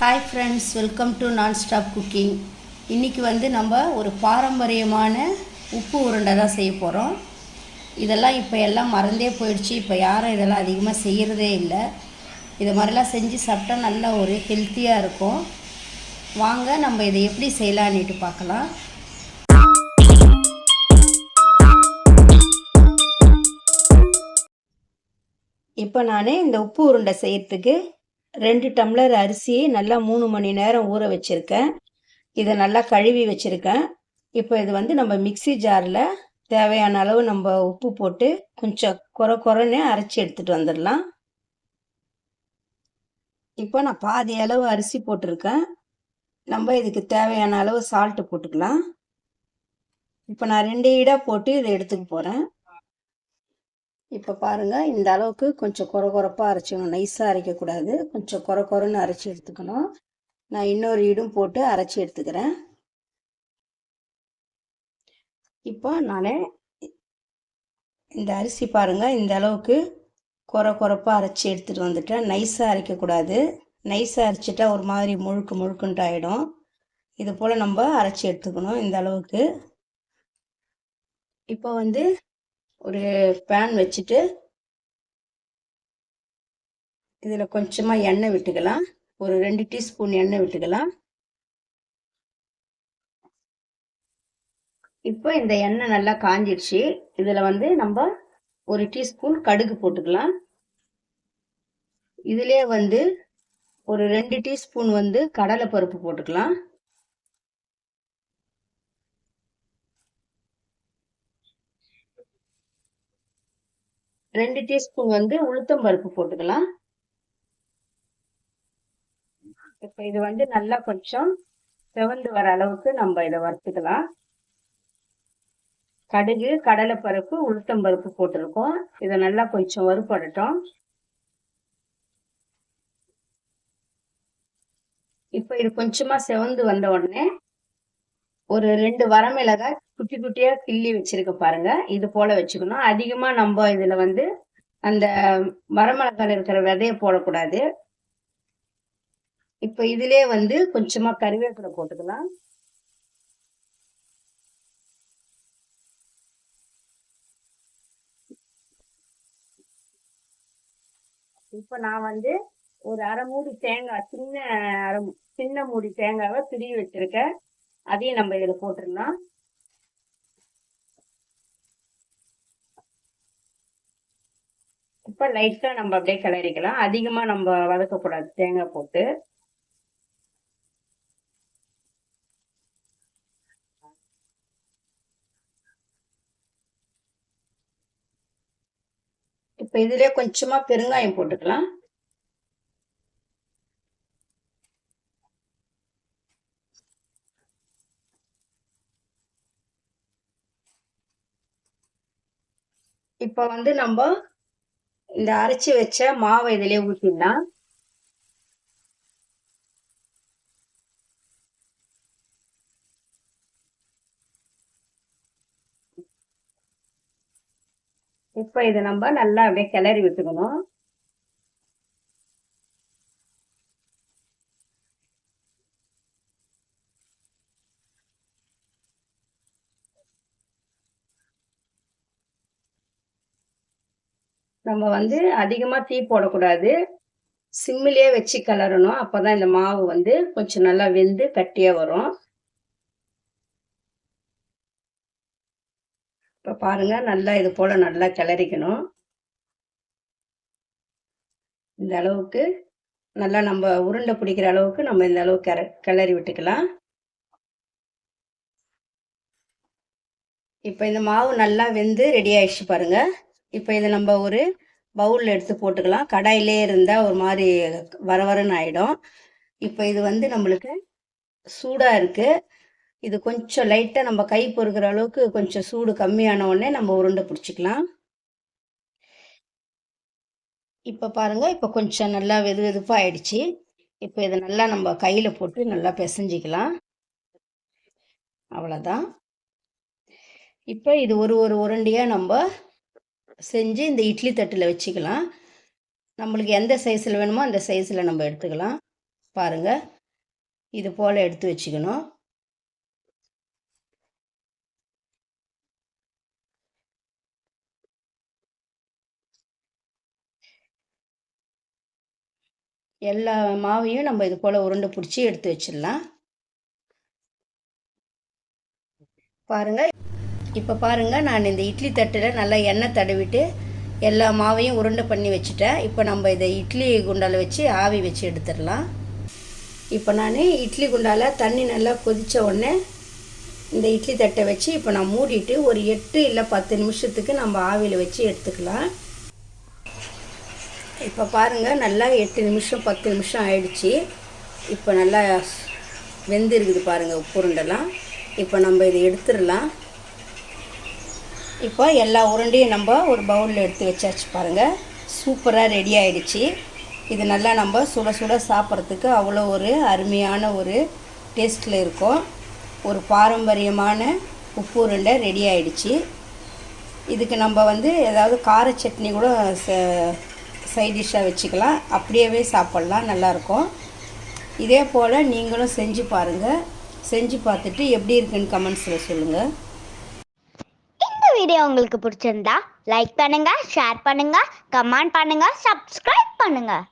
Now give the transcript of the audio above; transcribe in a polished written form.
Hi friends, welcome to non stop cooking. இன்றைக்கி வந்து நம்ம ஒரு பாரம்பரியமான உப்பு உருண்டை தான் செய்ய போகிறோம். இதெல்லாம் இப்போ எல்லாம் மறந்தே போயிடுச்சு. இப்போ யாரும் இதெல்லாம் அதிகமாக செய்கிறதே இல்லை. இதை மாதிரிலாம் செஞ்சு சாப்பிட்டா நல்லா ஒரு ஹெல்த்தியாக இருக்கும். வாங்க நம்ம இதை எப்படி செய்யலான்னுட்டு பார்க்கலாம். இப்போ நான் இந்த உப்பு உருண்டை செய்கிறதுக்கு 2 டம்ளர் அரிசியை நல்லா 3 மணி நேரம் ஊற வச்சுருக்கேன். இதை நல்லா கழுவி வச்சுருக்கேன். இப்போ இது வந்து நம்ம மிக்சி ஜாரில் தேவையான அளவு நம்ம உப்பு போட்டு கொஞ்சம் குறைன்னு அரைச்சி எடுத்துகிட்டு வந்துடலாம். இப்போ நான் பாதி அளவு அரிசி போட்டிருக்கேன். நம்ம இதுக்கு தேவையான அளவு சால்ட்டு போட்டுக்கலாம். இப்போ நான் 2 ஈடாக போட்டு இதை எடுத்துக்க போகிறேன். இப்போ பாருங்கள், இந்த அளவுக்கு கொஞ்சம் குறைப்பாக அரைச்சிக்கணும். நைஸாக அரைக்கக்கூடாது, கொஞ்சம் குறைன்னு அரைச்சி எடுத்துக்கணும். நான் இன்னொரு ஈடும் போட்டு அரைச்சி எடுத்துக்கிறேன். இப்போ நான் இந்த அரிசி பாருங்கள், இந்த அளவுக்கு குறைப்பாக அரைச்சி எடுத்துகிட்டு வந்துட்டேன். நைஸாக அரைக்கக்கூடாது. நைஸாக அரைச்சிட்டா ஒரு மாதிரி முழுக்குன்ட்டு ஆகிடும். இது போல் நம்ம அரைச்சி எடுத்துக்கணும் இந்த அளவுக்கு. இப்போ வந்து ஒரு பேன் வச்சுட்டு இதில் கொஞ்சமாக எண்ணெய் விட்டுக்கலாம். ஒரு 2 டீஸ்பூன் எண்ணெய் விட்டுக்கலாம். இப்போ இந்த எண்ணெய் நல்லா காஞ்சிடுச்சு. இதில் வந்து நம்ம 1 டீஸ்பூன் கடுகு போட்டுக்கலாம். இதிலே வந்து ஒரு 2 டீஸ்பூன் வந்து கடலைப்பருப்பு போட்டுக்கலாம். ரெண்டு டீஸ்பூன் வந்து உளுத்தம் பருப்பு போட்டுக்கலாம். இப்போ இது வந்து நல்லா கொஞ்சம் செவந்து வர அளவுக்கு நம்ம இதை வறுத்துக்கலாம். கடுகு, கடலைப்பருப்பு, உளுத்தம் பருப்பு போட்டிருக்கோம். இதை நல்லா கொஞ்சம் வறுபடட்டும். இப்போ இது கொஞ்சமா செவந்து வந்த உடனே ஒரு 2 வரமிளகாய் குட்டி குட்டியா கிள்ளி வச்சிருக்க பாருங்க. இது போல வச்சுக்கணும். அதிகமா நம்ம இதுல வந்து அந்த வரமிளகாய் இருக்கிற விதைய போடக்கூடாது. இப்ப இதுலயே வந்து கொஞ்சமா கறிவேப்பிலை போட்டுக்கலாம். இப்ப நான் வந்து ஒரு அரை மூடி தேங்காய், சின்ன மூடி தேங்காவை திருவி வச்சிருக்கேன். அதையும் நம்ம இதுல போட்டுடலாம். இப்ப லைட்டா நம்ம அப்படியே கிளறிக்கலாம். அதிகமா நம்ம வதக்கக்கூடாது தேங்காய் போட்டு. இப்ப இதுல கொஞ்சமா பெருங்காயம் போட்டுக்கலாம். இப்ப வந்து நம்ம இந்த அரைச்சி வச்ச மாவை இதிலே ஊற்றிடலாம். இப்ப இதை நம்ம நல்லா அப்படியே கிளறி விட்டுக்கணும். நம்ம வந்து அதிகமா தீ போடக்கூடாது. சிம்மிலே வச்சு கிளறணும். அப்பதான் இந்த மாவு வந்து கொஞ்சம் நல்லா வெந்து கட்டியா வரும். இப்ப பாருங்க, நல்லா இது போல நல்லா கிளறிக்கணும். இந்த அளவுக்கு நல்லா நம்ம உருண்டை பிடிக்கிற அளவுக்கு நம்ம இந்த அளவுக்கு கிளறி விட்டுக்கலாம். இப்ப இந்த மாவு நல்லா வெந்து ரெடி ஆயிடுச்சு பாருங்க. இப்ப இதை நம்ம ஒரு பவுல்ல எடுத்து போட்டுக்கலாம். கடாயிலே இருந்தா ஒரு மாதிரி வரன்னு ஆயிடும். இப்ப இது வந்து நம்மளுக்கு சூடா இருக்கு. இது கொஞ்சம் லைட்டா நம்ம கை பொறுக்கிற அளவுக்கு கொஞ்சம் சூடு கம்மியான உடனே நம்ம உருண்டை பிடிச்சிக்கலாம். இப்ப பாருங்க, இப்ப கொஞ்சம் நல்லா வெதுப்பா ஆயிடுச்சு. இப்ப இதை நல்லா நம்ம கையில போட்டு நல்லா பிசைஞ்சிக்கலாம். அவ்வளவுதான். இப்ப இது ஒரு உருண்டையா நம்ம செஞ்சு இந்த இட்லி தட்டில் வச்சுக்கலாம். நம்மளுக்கு எந்த சைஸில் வேணுமோ அந்த சைஸில் நம்ம எடுத்துக்கலாம். பாருங்கள், இது போல் எடுத்து வச்சுக்கணும். எல்லா மாவையும் நம்ம இது போல் உருண்டை பிடிச்சி எடுத்து வச்சிடலாம். பாருங்கள், இப்போ பாருங்கள், நான் இந்த இட்லி தட்டில் நல்லா எண்ணெய் தடவிட்டு எல்லா மாவையும் உருண்டை பண்ணி வச்சுட்டேன். இப்போ நம்ம இதை இட்லி குண்டால் வச்சு ஆவி வச்சு எடுத்துடலாம். இப்போ நான் இட்லி குண்டால் தண்ணி நல்லா கொதித்த உடனே இந்த இட்லி தட்டை வச்சு இப்போ நான் மூடிட்டு ஒரு 8 இல்லை 10 நிமிஷத்துக்கு நம்ம ஆவியில் வச்சு எடுத்துக்கலாம். இப்போ பாருங்கள், நல்லா 8 நிமிஷம் 10 நிமிஷம் ஆயிடுச்சு. இப்போ நல்லா வெந்திருக்குது பாருங்கள் உருண்டெல்லாம். இப்போ நம்ம இதை எடுத்துடலாம். இப்போ எல்லா உருண்டையும் நம்ம ஒரு பவுலில் எடுத்து வச்சாச்சு பாருங்கள். சூப்பராக ரெடி ஆகிடுச்சு. இது நல்லா நம்ம சுட சுட சாப்பிட்றதுக்கு அவ்வளோ ஒரு அருமையான ஒரு டேஸ்ட்டில் இருக்கும். ஒரு பாரம்பரியமான உப்பு உருண்டை ரெடி ஆகிடுச்சு. இதுக்கு நம்ம ஏதாவது கார சட்னி கூட சைட் டிஷ்ஷாக வச்சுக்கலாம், அப்படியே சாப்பிட்லாம், நல்லாயிருக்கும். இதே போல் நீங்களும் செஞ்சு பாருங்கள். செஞ்சு பார்த்துட்டு எப்படி இருக்குன்னு கமெண்ட்ஸில் சொல்லுங்கள். இந்த வீடியோ உங்களுக்கு பிடிச்சிருந்தா லைக் பண்ணுங்கள், ஷேர் பண்ணுங்கள், கமெண்ட் பண்ணுங்கள், சப்ஸ்கிரைப் பண்ணுங்கள்.